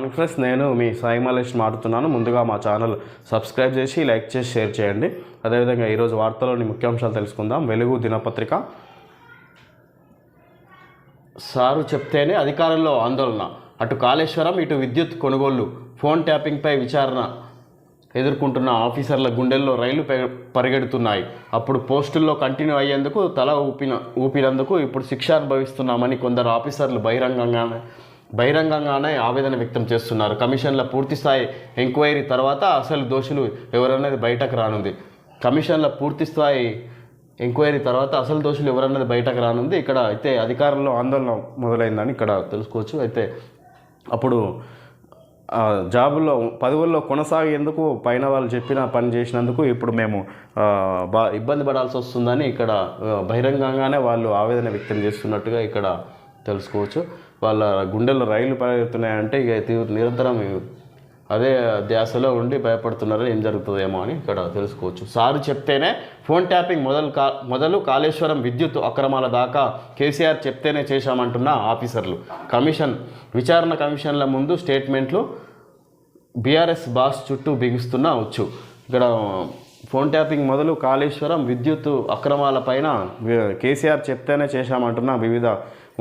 Morning friends, నేను మీ సాయి మలేష్ మాట్లాడుతున్నాను. ముందుగా మా ఛానల్ సబ్స్క్రైబ్ చేసి లైక్ చేసి షేర్ చేయండి. అదేవిధంగా ఈరోజు వార్తలోని ముఖ్యాంశాలు తెలుసుకుందాం. వెలుగు దినపత్రిక. సారు చెప్తేనే అధికారంలో ఆందోళన, అటు కాళేశ్వరం ఇటు విద్యుత్ కొనుగోళ్లు, ఫోన్ ట్యాపింగ్పై విచారణ ఎదుర్కొంటున్న ఆఫీసర్ల గుండెల్లో రైళ్లు పరిగెడుతున్నాయి. అప్పుడు పోస్టుల్లో కంటిన్యూ అయ్యేందుకు తల ఊపినందుకు ఇప్పుడు శిక్ష అనుభవిస్తున్నామని కొందరు ఆఫీసర్లు బహిరంగంగానే ఆవేదన వ్యక్తం చేస్తున్నారు. కమిషన్ల పూర్తిస్థాయి ఎంక్వైరీ తర్వాత అసలు దోషులు ఎవరన్నది బయటకు రానుంది. కమిషన్ల పూర్తిస్థాయి ఎంక్వైరీ తర్వాత అసలు దోషులు ఎవరన్నది బయటకు రానుంది. ఇక్కడ అయితే అధికారంలో ఆందోళన మొదలైందని ఇక్కడ తెలుసుకోవచ్చు. అయితే అప్పుడు జాబుల్లో పదవుల్లో కొనసాగేందుకు పైన వాళ్ళు చెప్పిన పని చేసినందుకు ఇప్పుడు మేము ఇబ్బంది పడాల్సి వస్తుందని ఇక్కడ బహిరంగంగానే వాళ్ళు ఆవేదన వ్యక్తం చేస్తున్నట్టుగా ఇక్కడ తెలుసుకోవచ్చు. వాళ్ళ గుండెల్లో రైళ్లు పరిగెడుతున్నాయంటే ఇక నిరంతరం అదే ధ్యాసలో ఉండి భయపడుతున్నారు ఏం జరుగుతుందేమో అని ఇక్కడ తెలుసుకోవచ్చు. సారు చెప్తేనే ఫోన్ ట్యాపింగ్ మొదలు కాళేశ్వరం విద్యుత్ అక్రమాల దాకా కేసీఆర్ చెప్తేనే చేశామంటున్న ఆఫీసర్లు. విచారణ కమిషన్ల ముందు స్టేట్మెంట్లు, బీఆర్ఎస్ బాస్ చుట్టూ బిగుస్తున్న వచ్చు. ఇక్కడ ఫోన్ ట్యాపింగ్ మొదలు కాళేశ్వరం విద్యుత్ అక్రమాల పైన కేసీఆర్ చెప్తేనే చేశామంటున్న వివిధ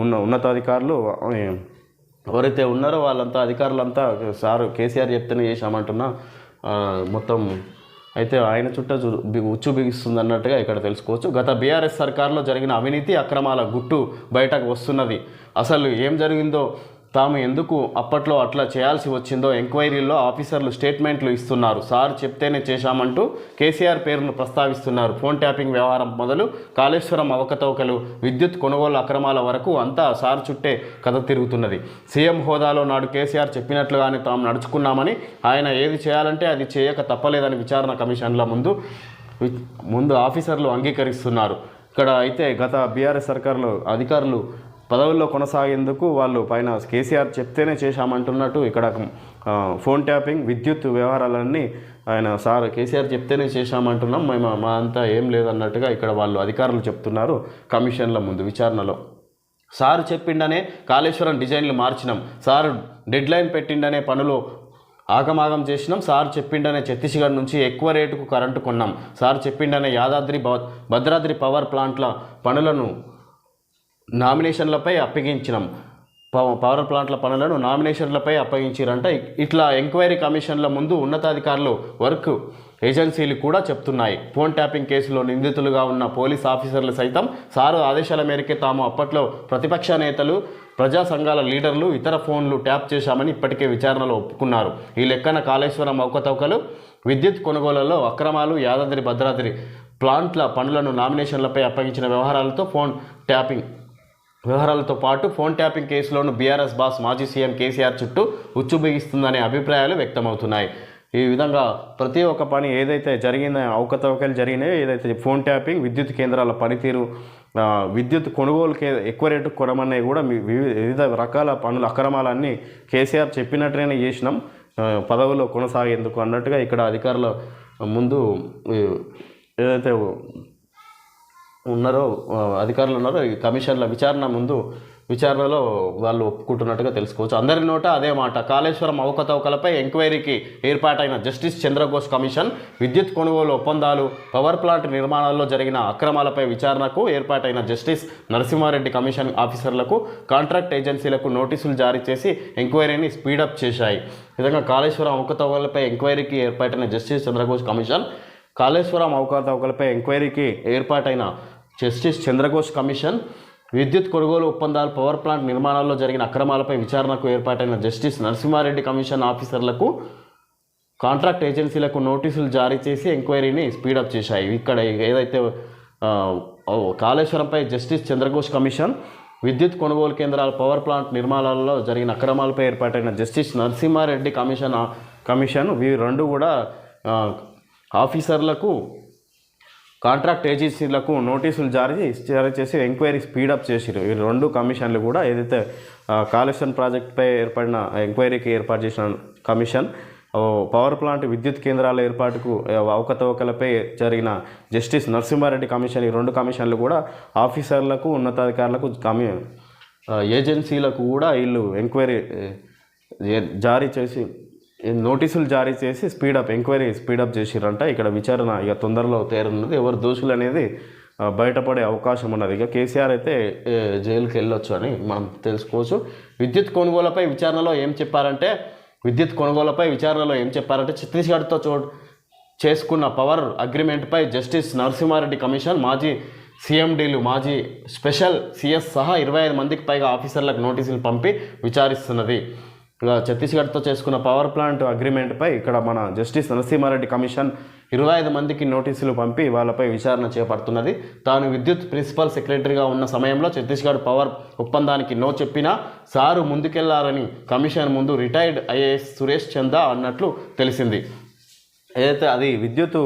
ఉన్నతాధికారులు ఎవరైతే ఉన్నారో వాళ్ళంతా అధికారులంతా సారు కేసీఆర్ చెప్తేనే చేశామంటున్నా మొత్తం అయితే ఆయన చుట్టూ ఉచ్చు బిగిస్తుంది అన్నట్టుగా ఇక్కడ తెలుసుకోవచ్చు. గత బీఆర్ఎస్ సర్కార్లో జరిగిన అవినీతి అక్రమాల గుట్టు బయటకు వస్తున్నది. అసలు ఏం జరిగిందో, తాము ఎందుకు అప్పట్లో అట్లా చేయాల్సి వచ్చిందో ఎంక్వైరీల్లో ఆఫీసర్లు స్టేట్మెంట్లు ఇస్తున్నారు. సార్ చెప్తేనే చేశామంటూ కేసీఆర్ పేరును ప్రస్తావిస్తున్నారు. ఫోన్ ట్యాపింగ్ వ్యవహారం మొదలు కాళేశ్వరం అవకతవకలు, విద్యుత్ కొనుగోలు అక్రమాల వరకు అంతా సార్ చుట్టే కథ తిరుగుతున్నది. సీఎం హోదాలో నాడు కేసీఆర్ చెప్పినట్లుగానే తాము నడుచుకున్నామని, ఆయన ఏది చేయాలంటే అది చేయక తప్పలేదని విచారణ కమిషన్ల ముందు ఆఫీసర్లు అంగీకరిస్తున్నారు. ఇక్కడ అయితే గత బీఆర్ఎస్ సర్కారులో అధికారులు పదవుల్లో కొనసాగేందుకు వాళ్ళు పైన కేసీఆర్ చెప్తేనే చేశామంటున్నట్టు ఇక్కడ ఫోన్ ట్యాపింగ్ విద్యుత్ వ్యవహారాలన్నీ ఆయన సార్ కేసీఆర్ చెప్తేనే చేశామంటున్నాం, మేము మా అంతా ఏం లేదన్నట్టుగా ఇక్కడ వాళ్ళు అధికారులు చెప్తున్నారు కమిషన్ల ముందు విచారణలో. సారు చెప్పిండనే కాళేశ్వరం డిజైన్లు మార్చినాం, సారు డెడ్ లైన్ పెట్టిండనే పనులు ఆగమాగం చేసినాం, సార్ చెప్పిండనే ఛత్తీస్గఢ్ నుంచి ఎక్కువ రేటుకు కరెంటు కొన్నాం, సార్ చెప్పిండనే యాదాద్రి భద్రాద్రి పవర్ ప్లాంట్ల పనులను నామినేషన్లపై అప్పగించినాం, పవర్ ప్లాంట్ల పనులను నామినేషన్లపై అప్పగించారంట. ఇట్లా ఎంక్వైరీ కమిషన్ల ముందు ఉన్నతాధికారులు, వర్క్ ఏజెన్సీలు కూడా చెప్తున్నాయి. ఫోన్ ట్యాపింగ్ కేసులో నిందితులుగా ఉన్న పోలీస్ ఆఫీసర్లు సైతం సారు ఆదేశాల మేరకే తాము అప్పట్లో ప్రతిపక్ష నేతలు, ప్రజా సంఘాల లీడర్లు ఇతర ఫోన్లు ట్యాప్ చేశామని ఇప్పటికే విచారణలో ఒప్పుకున్నారు. ఈ లెక్కన కాళేశ్వరం అవకతవకలు, విద్యుత్ కొనుగోళ్లలో అక్రమాలు, యాదాద్రి భద్రాద్రి ప్లాంట్ల పనులను నామినేషన్లపై అప్పగించిన వ్యవహారాలతో పాటు ఫోన్ ట్యాపింగ్ కేసులోను బీఆర్ఎస్ బాస్ మాజీ సీఎం కేసీఆర్ చుట్టూ ఉచ్చు బిగిస్తుందనే అభిప్రాయాలు వ్యక్తమవుతున్నాయి. ఈ విధంగా ప్రతి ఒక్క పని ఏదైతే జరిగిందో, అవకతవకలు జరిగినాయో, ఏదైతే ఫోన్ ట్యాపింగ్, విద్యుత్ కేంద్రాల పనితీరు, విద్యుత్ కొనుగోలుకి ఎక్కువ రేటు కొనమన్నాయి కూడా వివిధ రకాల పనులు అక్రమాలన్నీ కేసీఆర్ చెప్పినట్టుగానే చేసినాం పదవుల్లో కొనసాగేందుకు అన్నట్టుగా ఇక్కడ అధికారుల ముందు ఏదైతే అధికారులు ఉన్నారో ఈ కమిషన్ల విచారణలో వాళ్ళు ఒప్పుకుంటున్నట్టుగా తెలుసుకోవచ్చు. అందరి నోట అదే మాట. కాళేశ్వరం అవకతవకలపై ఎంక్వైరీకి ఏర్పాటైన జస్టిస్ చంద్రఘోష్ కమిషన్, విద్యుత్ కొనుగోలు ఒప్పందాలు, పవర్ ప్లాంట్ నిర్మాణాల్లో జరిగిన అక్రమాలపై విచారణకు ఏర్పాటైన జస్టిస్ నరసింహారెడ్డి కమిషన్ ఆఫీసర్లకు, కాంట్రాక్ట్ ఏజెన్సీలకు నోటీసులు జారీ చేసి ఎంక్వైరీని స్పీడప్ చేశాయి. ఈ విధంగా కాళేశ్వరం అవకతవకలపై ఎంక్వైరీకి ఏర్పాటైన జస్టిస్ చంద్రఘోష్ కమిషన్, కాళేశ్వరం అవకతవకలపై ఎంక్వైరీకి ఏర్పాటైన జస్టిస్ చంద్రఘోష్ కమిషన్, విద్యుత్ కొనుగోలు ఒప్పందాలు, పవర్ ప్లాంట్ నిర్మాణాల్లో జరిగిన అక్రమాలపై విచారణకు ఏర్పాటైన జస్టిస్ నరసింహారెడ్డి కమిషన్ ఆఫీసర్లకు, కాంట్రాక్ట్ ఏజెన్సీలకు నోటీసులు జారీ చేసి ఎంక్వైరీని స్పీడప్ చేశాయి. ఇక్కడ ఏదైతే కాళేశ్వరంపై జస్టిస్ చంద్రఘోష్ కమిషన్, విద్యుత్ కొనుగోలు కేంద్రాల, పవర్ ప్లాంట్ నిర్మాణాలలో జరిగిన అక్రమాలపై ఏర్పాటైన జస్టిస్ నరసింహారెడ్డి కమిషన్ ఇవి రెండు కూడా ఆఫీసర్లకు, కాంట్రాక్ట్ ఏజెన్సీలకు నోటీసులు జారీ చేసి ఎంక్వైరీ స్పీడప్ చేసిరు. ఈ రెండు కమిషన్లు కూడా ఏదైతే కాళేశ్వరం ప్రాజెక్టుపై ఏర్పడిన ఎంక్వైరీకి ఏర్పాటు చేసిన కమిషన్, పవర్ ప్లాంట్, విద్యుత్ కేంద్రాల ఏర్పాటుకు అవకతవకలపై జరిగిన జస్టిస్ నరసింహారెడ్డి కమిషన్, ఈ రెండు కమిషన్లు కూడా ఆఫీసర్లకు, ఉన్నతాధికారులకు, ఏజెన్సీలకు కూడా వీళ్ళు ఎంక్వైరీ జారీ చేసి నోటీసులు జారీ చేసి ఎంక్వైరీ స్పీడప్ చేసిరంట. ఇక్కడ విచారణ ఇక తొందరలో తేరనున్నది. ఎవరు దోషులు అనేది బయటపడే అవకాశం ఉన్నది. ఇక కేసీఆర్ అయితే జైలుకి వెళ్ళొచ్చు అని మనం తెలుసుకోవచ్చు. విద్యుత్ కొనుగోలుపై విచారణలో ఏం చెప్పారంటే ఛత్తీస్గఢ్తో చేసుకున్న పవర్ అగ్రిమెంట్పై జస్టిస్ నరసింహారెడ్డి కమిషన్ మాజీ సీఎండీలు మాజీ స్పెషల్ సిఎస్ సహా 25 మందికి పైగా ఆఫీసర్లకు నోటీసులు పంపి విచారిస్తున్నది. ఇక ఛత్తీస్గఢ్తో చేసుకున్న పవర్ ప్లాంట్ అగ్రిమెంట్పై ఇక్కడ మన జస్టిస్ నరసింహారెడ్డి కమిషన్ 25 మందికి నోటీసులు పంపి వాళ్ళపై విచారణ చేపడుతున్నది. తాను విద్యుత్ ప్రిన్సిపల్ సెక్రటరీగా ఉన్న సమయంలో ఛత్తీస్గఢ్ పవర్ ఒప్పందానికి నో చెప్పినా సారు ముందుకెళ్లారని కమిషన్ ముందు రిటైర్డ్ ఐఏఎస్ సురేష్ చందా అన్నట్లు తెలిసింది. ఏదైతే అది విద్యుత్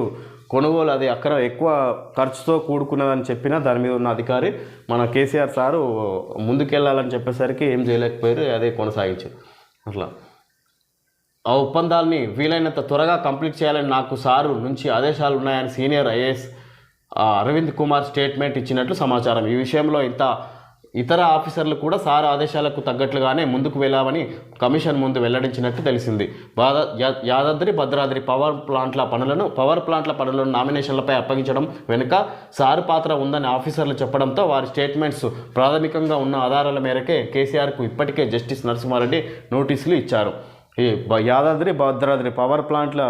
కొనుగోలు అది అక్కడ ఎక్కువ ఖర్చుతో కూడుకున్నదని చెప్పినా దాని మీద ఉన్న అధికారి మన కేసీఆర్ సారు ముందుకెళ్ళాలని చెప్పేసరికి ఏం చేయలేకపోయారు, అదే కొనసాగించారు. అట్లా ఆ ఒప్పందాల్ని వీలైనంత త్వరగా కంప్లీట్ చేయాలని నాకు సారు నుంచి ఆదేశాలు ఉన్నాయని senior IAS Arvind Kumar statement ఇచ్చినట్లు సమాచారం. ఈ విషయంలో ఇతర ఆఫీసర్లు కూడా సార్ ఆదేశాలకు తగ్గట్లుగానే ముందుకు వెళ్ళామని కమిషన్ ముందు వెల్లడించినట్టు తెలిసింది. యాదాద్రి భద్రాద్రి పవర్ ప్లాంట్ల పనులను నామినేషన్లపై అప్పగించడం వెనుక సారు పాత్ర ఉందని ఆఫీసర్లు చెప్పడంతో వారి స్టేట్మెంట్స్ ప్రాథమికంగా ఉన్న ఆధారాల మేరకే కేసీఆర్కు ఇప్పటికే జస్టిస్ నరసింహారెడ్డి నోటీసులు ఇచ్చారు. ఈ యాదాద్రి భద్రాద్రి పవర్ ప్లాంట్ల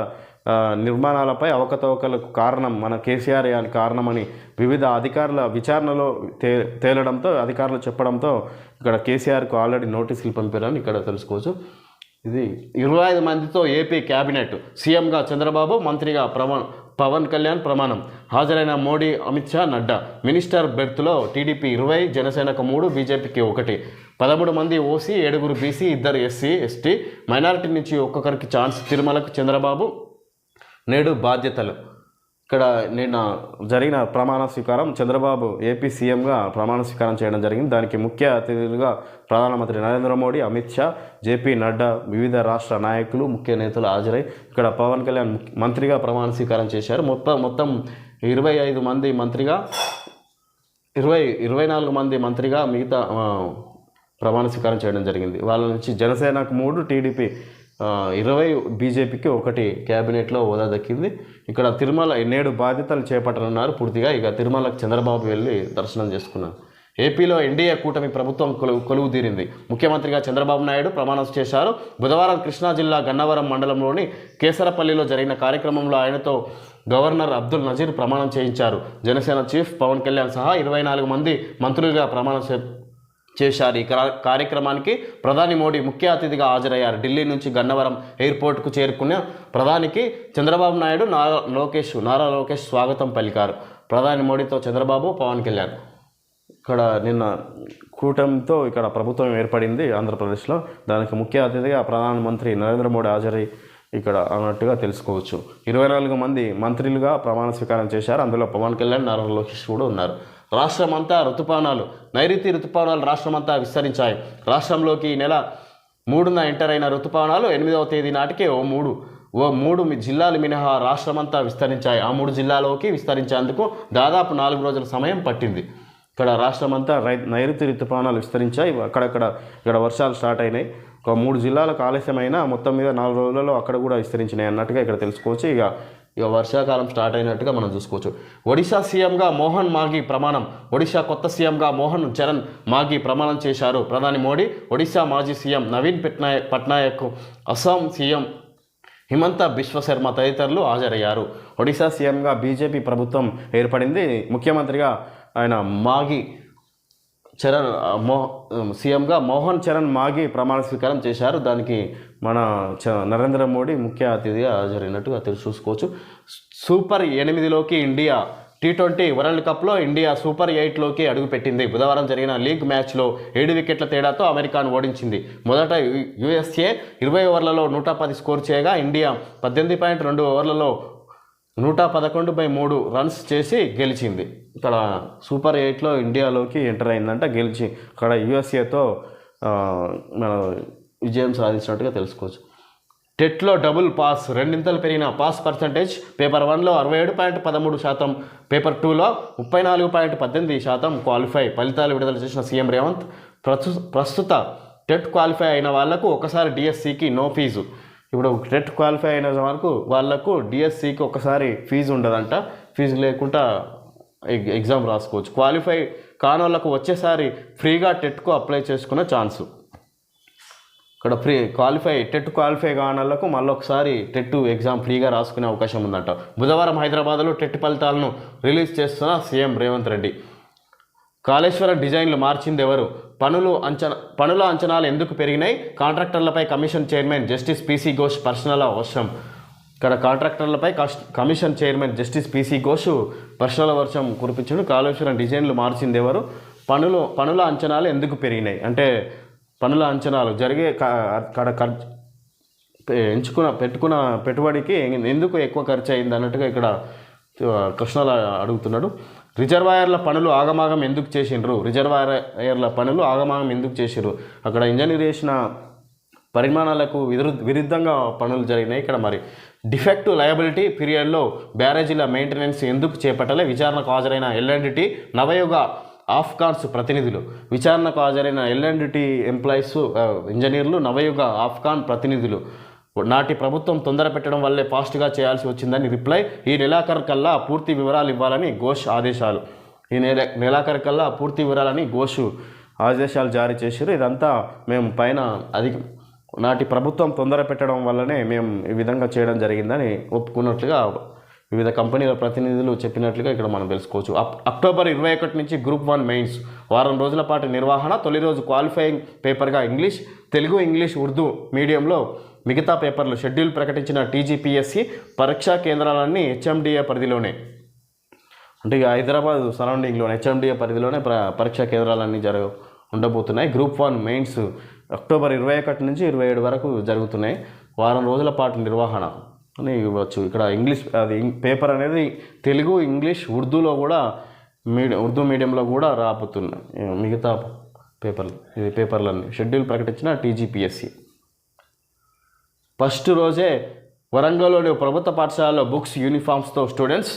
నిర్మాణాలపై అవకతవకలకు కారణం మన కేసీఆర్ అని కారణమని వివిధ అధికారుల విచారణలో తేలడంతో అధికారులు చెప్పడంతో ఇక్కడ కేసీఆర్కు ఆల్రెడీ నోటీసులు పంపారని ఇక్కడ తెలుసుకోవచ్చు. ఇది 25 మందితో ఏపీ క్యాబినెట్, సీఎంగా చంద్రబాబు, మంత్రిగా పవన్ కళ్యాణ్ ప్రమాణం. హాజరైన మోడీ, అమిత్ షా, నడ్డా. మినిస్టర్ బెర్త్లో టీడీపీ 20, జనసేనకు 3, బీజేపీకి 1. 13 మంది OC, 7 BC, 2 SC ST, minority నుంచి ఒక్కొక్కరికి ఛాన్స్. తిరుమలకు చంద్రబాబు నేడు బాధ్యతలు. ఇక్కడ నిన్న జరిగిన ప్రమాణ స్వీకారం చంద్రబాబు ఏపీ సీఎంగా ప్రమాణ స్వీకారం చేయడం జరిగింది. దానికి ముఖ్య అతిథులుగా ప్రధానమంత్రి నరేంద్ర మోడీ, అమిత్ షా, జేపీ నడ్డా, వివిధ రాష్ట్ర నాయకులు, ముఖ్య నేతలు హాజరై ఇక్కడ పవన్ కళ్యాణ్ మంత్రిగా ప్రమాణ స్వీకారం చేశారు. మొత్తం 25 మంది మంత్రిగా 24 మంది మంత్రిగా మిగతా ప్రమాణ స్వీకారం చేయడం జరిగింది. వాళ్ళ నుంచి జనసేనకు 3, టీడీపీ 20, బీజేపీకి 1 క్యాబినెట్లో హోదా దక్కింది. ఇక్కడ తిరుమల నేడు బాధ్యతలు చేపట్టనున్నారు పూర్తిగా. ఇక తిరుమలకు చంద్రబాబు వెళ్ళి దర్శనం చేసుకున్నారు. ఏపీలో ఎన్డీఏ కూటమి ప్రభుత్వం కొలువు తీరింది. ముఖ్యమంత్రిగా చంద్రబాబు నాయుడు ప్రమాణం చేశారు. బుధవారం కృష్ణా జిల్లా గన్నవరం మండలంలోని కేసరపల్లిలో జరిగిన కార్యక్రమంలో ఆయనతో గవర్నర్ అబ్దుల్ నజీర్ ప్రమాణం చేయించారు. జనసేన చీఫ్ పవన్ కళ్యాణ్ సహా 24 మంది మంత్రులుగా ప్రమాణం చేశారు. ఈ కార్యక్రమానికి ప్రధాని మోడీ ముఖ్య అతిథిగా హాజరయ్యారు. ఢిల్లీ నుంచి గన్నవరం ఎయిర్పోర్ట్కు చేరుకున్న ప్రధానికి చంద్రబాబు నాయుడు, నారా లోకేష్ స్వాగతం పలికారు. ప్రధాని మోడీతో చంద్రబాబు, పవన్ కళ్యాణ్. ఇక్కడ నిన్న కూటమితో ఇక్కడ ప్రభుత్వం ఏర్పడింది ఆంధ్రప్రదేశ్లో. దానికి ముఖ్య అతిథిగా ప్రధానమంత్రి నరేంద్ర మోడీ హాజరై ఇక్కడ అన్నట్టుగా తెలుసుకోవచ్చు. 24 మంది మంత్రులుగా ప్రమాణ స్వీకారం చేశారు. అందులో పవన్ కళ్యాణ్, నారా లోకేష్ కూడా ఉన్నారు. రాష్ట్రమంతా నైరుతి ఋతుపవనాలు రాష్ట్రమంతా విస్తరించాయి. రాష్ట్రంలోకి ఈ నెల 3న ఎంటర్ అయిన ఋతుపవనాలు 8వ తేదీ నాటికి ఓ మూడు జిల్లాలు మినహా రాష్ట్రమంతా విస్తరించాయి. ఆ 3 జిల్లాలోకి విస్తరించేందుకు దాదాపు 4 రోజుల సమయం పట్టింది. ఇక్కడ రాష్ట్రమంతా నైరుతి ఋతుపవనాలు విస్తరించాయి. ఇక్కడ వర్షాలు స్టార్ట్ అయినాయి. ఒక 3 జిల్లాలకు ఆలస్యమైన మొత్తం మీద 4 రోజులలో అక్కడ కూడా విస్తరించినాయి అన్నట్టుగా ఇక్కడ తెలుసుకోవచ్చు. ఇక వర్షాకాలం స్టార్ట్ అయినట్టుగా మనం చూసుకోవచ్చు. ఒడిశా సీఎంగా మోహన్ మాఘీ ప్రమాణం. ఒడిశా కొత్త సీఎంగా మోహన్ చరణ్ మాఘీ ప్రమాణం చేశారు. ప్రధాని మోడీ, ఒడిశా మాజీ సీఎం నవీన్ పట్నాయక్, అస్సాం సీఎం హిమంత బిశ్వశర్మ తదితరులు హాజరయ్యారు. ఒడిశా సీఎంగా బీజేపీ ప్రభుత్వం ఏర్పడింది. ముఖ్యమంత్రిగా ఆయన సీఎంగా మోహన్ చరణ్ మాఘీ ప్రమాణ స్వీకారం చేశారు. దానికి మన నరేంద్ర మోడీ ముఖ్య అతిథిగా హాజరైనట్టుగా చూసుకోవచ్చు. సూపర్ 8లోకి ఇండియా. T20 వరల్డ్ కప్లో ఇండియా సూపర్ 8లోకి అడుగుపెట్టింది. బుధవారం జరిగిన లీగ్ మ్యాచ్లో 7 వికెట్ల తేడాతో అమెరికాను ఓడించింది. మొదట USA 20 ఓవర్లలో 110 స్కోర్ చేయగా ఇండియా 18.2 ఓవర్లలో 111/3 రన్స్ చేసి గెలిచింది. ఇక్కడ సూపర్ 8లో ఇండియాలోకి ఎంటర్ అయిందంట, గెలిచి అక్కడ USAతో విజయం సాధించినట్టుగా తెలుసుకోవచ్చు. టెట్లో డబుల్ పాస్, 2 పెరిగిన పాస్ పర్సంటేజ్. పేపర్ 1లో 67.13%, పేపర్ 2లో 34.18% క్వాలిఫై. ఫలితాలు విడుదల చేసిన సీఎం రేవంత్ ప్రస్తుత టెట్ క్వాలిఫై అయిన వాళ్ళకు ఒకసారి డిఎస్సికి నో ఫీజు. ఇప్పుడు టెట్ క్వాలిఫై అయిన వరకు వాళ్ళకు డిఎస్సికి ఒకసారి ఫీజు ఉండదంట. ఫీజు లేకుండా ఎగ్జామ్ రాసుకోవచ్చు. క్వాలిఫై కాని వాళ్ళకు వచ్చేసారి ఫ్రీగా టెట్కు అప్లై చేసుకునే ఛాన్సు. ఇక్కడ టెట్ క్వాలిఫై కాని వాళ్ళకు మళ్ళీ ఒకసారి టెట్ ఎగ్జామ్ ఫ్రీగా రాసుకునే అవకాశం ఉందంట. బుధవారం హైదరాబాద్లో టెట్ ఫలితాలను రిలీజ్ చేస్తున్న సీఎం రేవంత్ రెడ్డి. కాళేశ్వరం డిజైన్లు మార్చింది ఎవరు? పనుల అంచనాలు ఎందుకు పెరిగినాయి? కాంట్రాక్టర్లపై commission chairman justice PC Ghosh personal వర్షం. ఇక్కడ కాంట్రాక్టర్లపై commission chairman justice PC Ghosh personal వర్షం కురిపించాడు. కాళేశ్వరం డిజైన్లు మార్చింది ఎవరు? పనుల అంచనాలు ఎందుకు పెరిగినాయి అంటే పనుల అంచనాలు జరిగే పెట్టుకున్న పెట్టుబడికి ఎందుకు ఎక్కువ ఖర్చు అయింది అన్నట్టుగా ఇక్కడ కృష్ణలో అడుగుతున్నాడు. రిజర్వాయర్ల పనులు ఆగమాగం ఎందుకు చేసిండ్రు? రిజర్వాయర్ల పనులు ఆగమాగం ఎందుకు చేసిండ్రు? అక్కడ ఇంజనీర్ చేసిన పరిమాణాలకు విరుద్ధంగా పనులు జరిగినాయి. ఇక్కడ మరి డిఫెక్టివ్ లయబిలిటీ పీరియడ్లో బ్యారేజీల మెయింటెనెన్స్ ఎందుకు చేపట్టలే? విచారణకు హాజరైన ఎల్ఎండ్టీ నవయుగ ఆఫ్కాన్స్ ప్రతినిధులు. విచారణకు హాజరైన ఎల్ఎండ్టీ ఎంప్లాయీస్ ఇంజనీర్లు నవయుగ ఆఫ్కాన్ ప్రతినిధులు. నాటి ప్రభుత్వం తొందర పెట్టడం వల్లే ఫాస్ట్గా చేయాల్సి వచ్చిందని రిప్లై. ఈ నెలాఖరు కల్లా పూర్తి వివరాలు ఇవ్వాలని ఘోష్ ఆదేశాలు. ఈ నెలాఖరు కల్లా పూర్తి వివరాలని ఘోష్ ఆదేశాలు జారీ చేశారు. ఇదంతా మేము పైన నాటి ప్రభుత్వం తొందర పెట్టడం వల్లనే మేము ఈ విధంగా చేయడం జరిగిందని ఒప్పుకున్నట్లుగా వివిధ కంపెనీల ప్రతినిధులు చెప్పినట్లుగా ఇక్కడ మనం తెలుసుకోవచ్చు. అక్టోబర్ 21 నుంచి గ్రూప్ 1 మెయిన్స్ వారం రోజుల పాటు నిర్వహణ. తొలి రోజు క్వాలిఫైయింగ్ పేపర్గా ఇంగ్లీష్, తెలుగు, ఇంగ్లీష్, ఉర్దూ మీడియంలో మిగతా పేపర్లు. షెడ్యూల్ ప్రకటించిన టీజీపీఎస్సీ. పరీక్షా కేంద్రాలన్నీ హెచ్ఎండిఏ పరిధిలోనే, అంటే హైదరాబాద్ సరౌండింగ్లోనే హెచ్ఎండిఏ పరిధిలోనే పరీక్షా కేంద్రాలన్నీ ఉండబోతున్నాయి. గ్రూప్ 1 మెయిన్స్ అక్టోబర్ 21 నుంచి 27 వరకు జరుగుతున్నాయి. వారం రోజుల పాటు నిర్వహణ అని ఇవ్వచ్చు. ఇక్కడ ఇంగ్లీష్ పేపర్ అనేది తెలుగు, ఇంగ్లీష్, ఉర్దూలో కూడా ఉర్దూ మీడియంలో కూడా రాబోతున్నాయి మిగతా పేపర్లు. ఇది పేపర్లన్నీ షెడ్యూల్ ప్రకటించిన టీజీపీఎస్సీ. ఫస్ట్ రోజే వరంగల్లోని ప్రభుత్వ పాఠశాలలో బుక్స్, యూనిఫామ్స్తో స్టూడెంట్స్.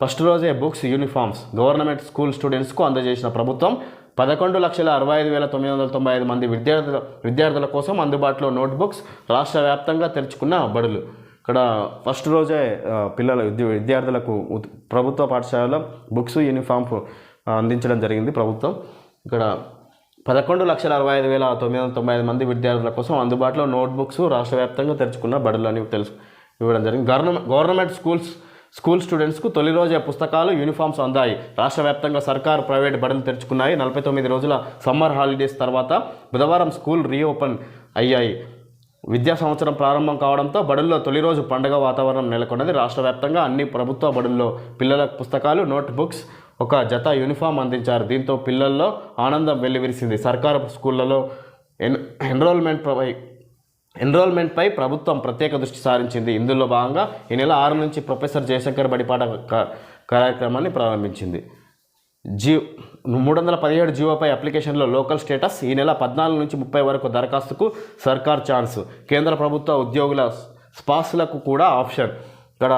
ఫస్ట్ రోజే బుక్స్, యూనిఫామ్స్ గవర్నమెంట్ స్కూల్ స్టూడెంట్స్కు అందజేసిన ప్రభుత్వం. 11,65,995 మంది విద్యార్థుల కోసం అందుబాటులో నోట్బుక్స్. రాష్ట్ర వ్యాప్తంగా తెరుచుకున్న బడులు. ఇక్కడ ఫస్ట్ రోజే విద్యార్థులకు ప్రభుత్వ పాఠశాలలో బుక్స్, యూనిఫామ్ అందించడం జరిగింది ప్రభుత్వం. ఇక్కడ 11,65,995 మంది విద్యార్థుల కోసం అందుబాటులో నోట్బుక్స్, రాష్ట్ర వ్యాప్తంగా తెరుచుకున్న బడులు అని ఇవ్వడం జరిగింది. గవర్నమెంట్ స్కూల్ స్టూడెంట్స్కు తొలి రోజే పుస్తకాలు, యూనిఫామ్స్ అందాయి. రాష్ట్ర వ్యాప్తంగా సర్కారు, ప్రైవేట్ బడులు తెరుచుకున్నాయి. 49 రోజుల సమ్మర్ హాలిడేస్ తర్వాత బుధవారం స్కూల్ రీఓపెన్ అయ్యాయి. విద్యా సంవత్సరం ప్రారంభం కావడంతో బడుల్లో తొలి రోజు పండుగ వాతావరణం నెలకొన్నది. రాష్ట్ర వ్యాప్తంగా అన్ని ప్రభుత్వ బడుల్లో పిల్లలకు పుస్తకాలు, నోట్ బుక్స్, ఒక జత యూనిఫామ్ అందించారు. దీంతో పిల్లల్లో ఆనందం వెల్లివిరిసింది. సర్కారు స్కూళ్లలో ఎన్రోల్మెంట్పై ప్రభుత్వం ప్రత్యేక దృష్టి సారించింది. ఇందులో భాగంగా ఈ నెల 6 నుంచి ప్రొఫెసర్ జయశంకర్ బడిపాట కార్యక్రమాన్ని ప్రారంభించింది. 317 జీవోపై అప్లికేషన్లో లోకల్ స్టేటస్. ఈ నెల 14 నుంచి 30 వరకు దరఖాస్తుకు సర్కార్ ఛాన్స్. కేంద్ర ప్రభుత్వ ఉద్యోగుల స్పాస్లకు కూడా ఆప్షన్. ఇక్కడ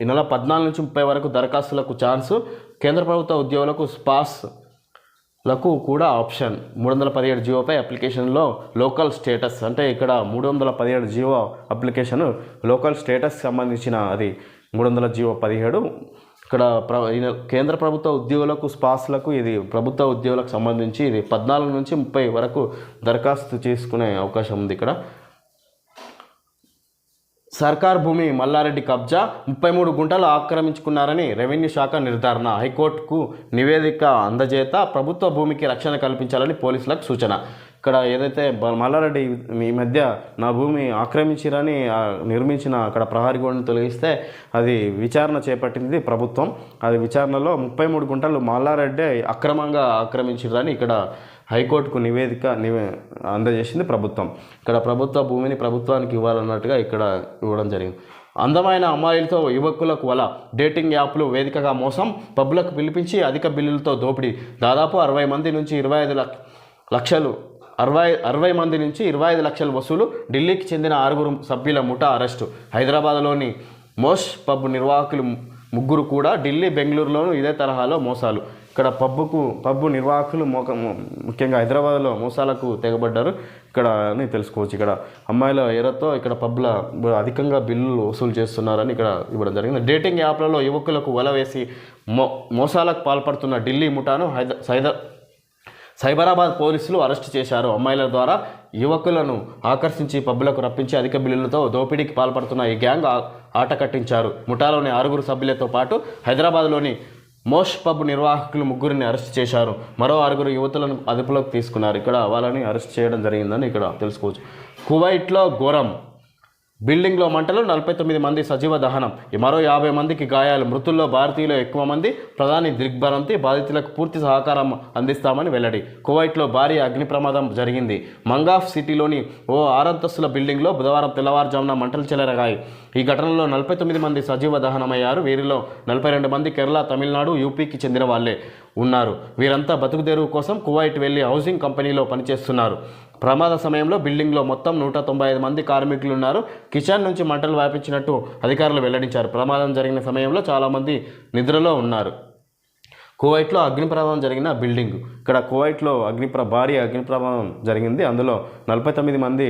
ఈ నెల 14 నుంచి 30 వరకు దరఖాస్తులకు ఛాన్సు. కేంద్ర ప్రభుత్వ ఉద్యోగులకు స్పాస్లకు కూడా ఆప్షన్. 317 జీవోపై అప్లికేషన్లో లోకల్ స్టేటస్ అంటే ఇక్కడ 317 జీవో అప్లికేషన్ లోకల్ స్టేటస్ సంబంధించిన అది 317. ఇక్కడ కేంద్ర ప్రభుత్వ ఉద్యోగులకు స్పాస్లకు ఇది ప్రభుత్వ ఉద్యోగులకు సంబంధించి ఇది 14 నుంచి 30 వరకు దరఖాస్తు చేసుకునే అవకాశం ఉంది. ఇక్కడ సర్కార్ భూమి మల్లారెడ్డి కబ్జా 33 గుంటలు ఆక్రమించుకున్నారని రెవెన్యూ శాఖ నిర్ధారణ. హైకోర్టుకు నివేదిక అందజేత. ప్రభుత్వ భూమికి రక్షణ కల్పించాలని పోలీసులకు సూచన. ఇక్కడ ఏదైతే మల్లారెడ్డి ఈ మధ్య నా భూమి ఆక్రమించిరని నిర్మించిన అక్కడ ప్రహరీ గోడను తొలగిస్తే అది విచారణ చేపట్టింది ప్రభుత్వం. అది విచారణలో 33 గుంటలు మల్లారెడ్డి అక్రమంగా ఆక్రమించిరని ఇక్కడ హైకోర్టుకు నివేదిక అందజేసింది ప్రభుత్వం. ఇక్కడ ప్రభుత్వ భూమిని ప్రభుత్వానికి ఇవ్వాలన్నట్టుగా ఇక్కడ ఇవ్వడం జరిగింది. అందమైన అమ్మాయిలతో యువకులకు వల. డేటింగ్ యాప్లు వేదికగా మోసం. పబ్బులకు పిలిపించి అధిక బిల్లులతో దోపిడీ. దాదాపు 60 మంది నుంచి 25 లక్షలు 60 మంది నుంచి 25 లక్షల వసూలు. ఢిల్లీకి చెందిన 6 సభ్యుల ముఠా అరెస్టు. హైదరాబాద్లోని మోష్ పబ్ నిర్వాహకులు 3 కూడా. ఢిల్లీ, బెంగళూరులోనూ ఇదే తరహాలో మోసాలు. ఇక్కడ పబ్బు నిర్వాహకులు ముఖ్యంగా హైదరాబాద్లో మోసాలకు తెగబడ్డారు ఇక్కడ అని తెలుసుకోవచ్చు. ఇక్కడ అమ్మాయిల ఎరతో ఇక్కడ పబ్ల అధికంగా బిల్లులు వసూలు చేస్తున్నారని ఇక్కడ ఇవ్వడం జరిగింది. డేటింగ్ యాప్లలో యువకులకు వల వేసి మోసాలకు పాల్పడుతున్న ఢిల్లీ ముఠాను సైబరాబాద్ పోలీసులు అరెస్టు చేశారు. అమ్మాయిల ద్వారా యువకులను ఆకర్షించి పబ్బులకు రప్పించి అధిక బిల్లులతో దోపిడీకి పాల్పడుతున్న ఈ గ్యాంగ్ ఆట కట్టించారు. ముఠాలోని 6 సభ్యులతో పాటు హైదరాబాద్లోని మోష్ పబ్ నిర్వాహకులు 3 అరెస్ట్ చేశారు. మరో 6 యువతులను అదుపులోకి తీసుకున్నారు. ఇక్కడ వాళ్ళని అరెస్ట్ చేయడం జరిగిందని ఇక్కడ తెలుసుకోవచ్చు. కువైట్లో ఘోరం, బిల్డింగ్లో మంటలు, 49 మంది సజీవ దహనం, మరో 50 మందికి గాయాలు. మృతుల్లో భారతీయులు ఎక్కువ మంది. ప్రధాని దిగ్భ్రాంతి, బాధితులకు పూర్తి సహకారం అందిస్తామని వెల్లడి. కువైట్లో భారీ అగ్ని ప్రమాదం జరిగింది. మంగాఫ్ సిటీలోని ఓ 6 అంతస్తుల బిల్డింగ్లో బుధవారం తెల్లవారుజామున మంటలు చెలరేగాయి. ఈ ఘటనలో 49 మంది సజీవ దహనమయ్యారు. వీరిలో 42 మంది కేరళ, తమిళనాడు, యూపీకి చెందిన వాళ్లే ఉన్నారు. వీరంతా బతుకుదెరువు కోసం కువైట్ వెళ్లి హౌసింగ్ కంపెనీలో పనిచేస్తున్నారు. ప్రమాద సమయంలో బిల్డింగ్లో మొత్తం 195 మంది కార్మికులు ఉన్నారు. కిచెన్ నుంచి మంటలు వ్యాపించినట్టు అధికారులు వెల్లడించారు. ప్రమాదం జరిగిన సమయంలో చాలామంది నిద్రలో ఉన్నారు. కువైట్లో అగ్ని ప్రమాదం జరిగిన బిల్డింగ్. ఇక్కడ కువైట్లో భారీ అగ్ని ప్రమాదం జరిగింది. అందులో 49 మంది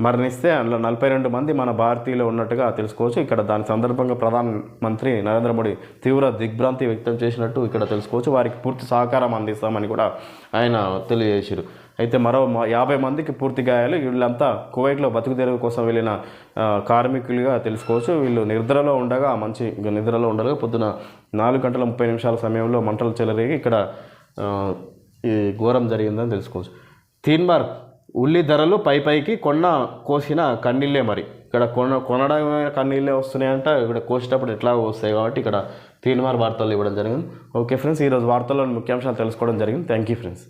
మరణిస్తే అందులో 42 మంది మన భారతీయులు ఉన్నట్టుగా తెలుసుకోవచ్చు. ఇక్కడ దాని సందర్భంగా ప్రధానమంత్రి నరేంద్ర మోడీ తీవ్ర దిగ్భ్రాంతి వ్యక్తం చేసినట్టు ఇక్కడ తెలుసుకోవచ్చు. వారికి పూర్తి సహకారం అందిస్తామని కూడా ఆయన తెలియజేశారు. అయితే మరో 50 మందికి పూర్తి గాయాలు. వీళ్ళంతా కువైట్లో బతుకుదెరువు కోసం వెళ్ళిన కార్మికులుగా తెలుసుకోవచ్చు. వీళ్ళు నిద్రలో ఉండగా పొద్దున 4:30 సమయంలో మంటలు చెలరేగి ఇక్కడ ఈ ఘోరం జరిగిందని తెలుసుకోవచ్చు. తీన్మార్ ఉల్లి ధరలు పైకి కోసిన కన్నీళ్ళే. మరి ఇక్కడ కొనడమే కన్నీళ్ళే వస్తున్నాయంట. ఇక్కడ కోసేటప్పుడు ఎట్లా వస్తాయి కాబట్టి ఇక్కడ తీన్మార్ వార్తలు ఇవ్వడం జరిగింది. ఓకే ఫ్రెండ్స్, ఈరోజు వార్తల్లో ముఖ్యాంశాలు తెలుసుకోవడం జరిగింది. Thank you friends.